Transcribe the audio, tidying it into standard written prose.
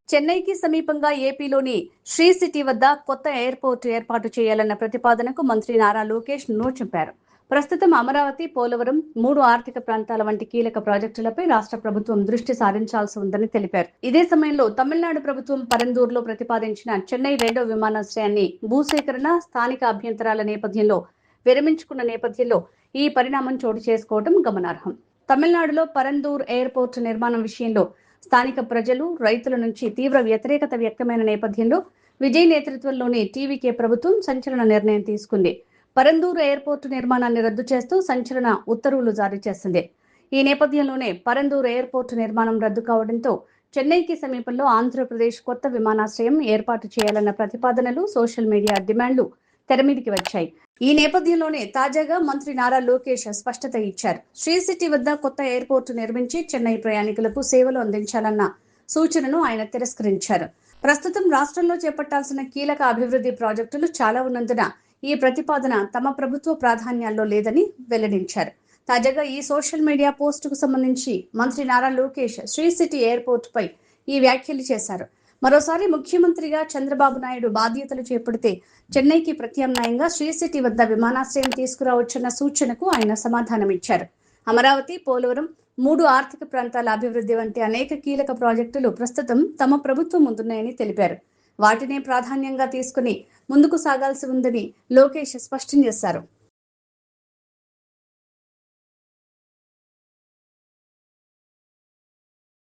చెన్నైకి సమీపంగా ఏపీలోని శ్రీ సిటీ వద్ద కొత్త ఎయిర్పోర్ట్ ఏర్పాటు చేయాలన్న ప్రతిపాదనకు మంత్రి నారా లోకేష్ నో చెప్పారు. ప్రస్తుతం అమరావతి, పోలవరం, 3 ఆర్థిక ప్రాంతాల వంటి కీలక ప్రాజెక్టులపై రాష్ట్ర ప్రభుత్వం దృష్టి సారించాల్సి ఉందని తెలిపారు. ఇదే సమయంలో తమిళనాడు ప్రభుత్వం పరందూరులో ప్రతిపాదించిన చెన్నై 2వ విమానాశ్రయాన్ని భూసేకరణ, స్థానిక అభ్యంతరాల నేపథ్యంలో విరమించుకున్న నేపథ్యంలో ఈ పరిణామం చోటు చేసుకోవడం గమనార్హం. తమిళనాడులో పరందూర్ ఎయిర్పోర్ట్ నిర్మాణం విషయంలో స్థానిక ప్రజలు, రైతుల నుంచి తీవ్ర వ్యతిరేకత వ్యక్తమైన నేపథ్యంలో విజయ్ నేతృత్వంలోని టీవీకే ప్రభుత్వం సంచలన నిర్ణయం తీసుకుంది. పరందూరు ఎయిర్పోర్టు నిర్మాణాన్ని రద్దు చేస్తూ సంచలన ఉత్తర్వులు జారీ చేసింది. ఈ నేపథ్యంలోనే పరందూరు ఎయిర్పోర్టు నిర్మాణం రద్దు కావడంతో చెన్నైకి సమీపంలో ఆంధ్రప్రదేశ్ కొత్త విమానాశ్రయం ఏర్పాటు చేయాలన్న ప్రతిపాదనలు, సోషల్ మీడియా డిమాండ్లు తెరమీదికి వచ్చాయి. ఈ నేపథ్యంలోనే తాజాగా మంత్రి నారా లోకేష్ స్పష్టత ఇచ్చారు. శ్రీ సిటీ వద్ద కొత్త ఎయిర్పోర్టు నిర్మించి చెన్నై ప్రయాణికులకు సేవలు అందించాలన్న సూచనను ఆయన తిరస్కరించారు. ప్రస్తుతం రాష్ట్రంలో చేపట్టాల్సిన కీలక అభివృద్ధి ప్రాజెక్టులు చాలా ఉన్నందున ఈ ప్రతిపాదన తమ ప్రభుత్వ ప్రాధాన్యాల్లో లేదని వెల్లడించారు. తాజాగా ఈ సోషల్ మీడియా పోస్టుకు సంబంధించి మంత్రి నారా లోకేష్ శ్రీ సిటీ ఎయిర్పోర్ట్ పై ఈ వ్యాఖ్యలు చేశారు. మరోసారి ముఖ్యమంత్రిగా చంద్రబాబు నాయుడు బాధ్యతలు చేపడితే చెన్నైకి ప్రత్యామ్నాయంగా శ్రీ సిటీ వద్ద విమానాశ్రయం తీసుకురావచ్చన్న సూచనకు ఆయన సమాధానమిచ్చారు. అమరావతి, పోలవరం, 3 ఆర్థిక ప్రాంతాల అభివృద్ధి వంటి అనేక కీలక ప్రాజెక్టులు ప్రస్తుతం తమ ప్రభుత్వం ముందున్నాయని తెలిపారు. వాటినే ప్రాధాన్యంగా తీసుకుని ముందుకు సాగాల్సి ఉందని లోకేష్ స్పష్టం చేశారు.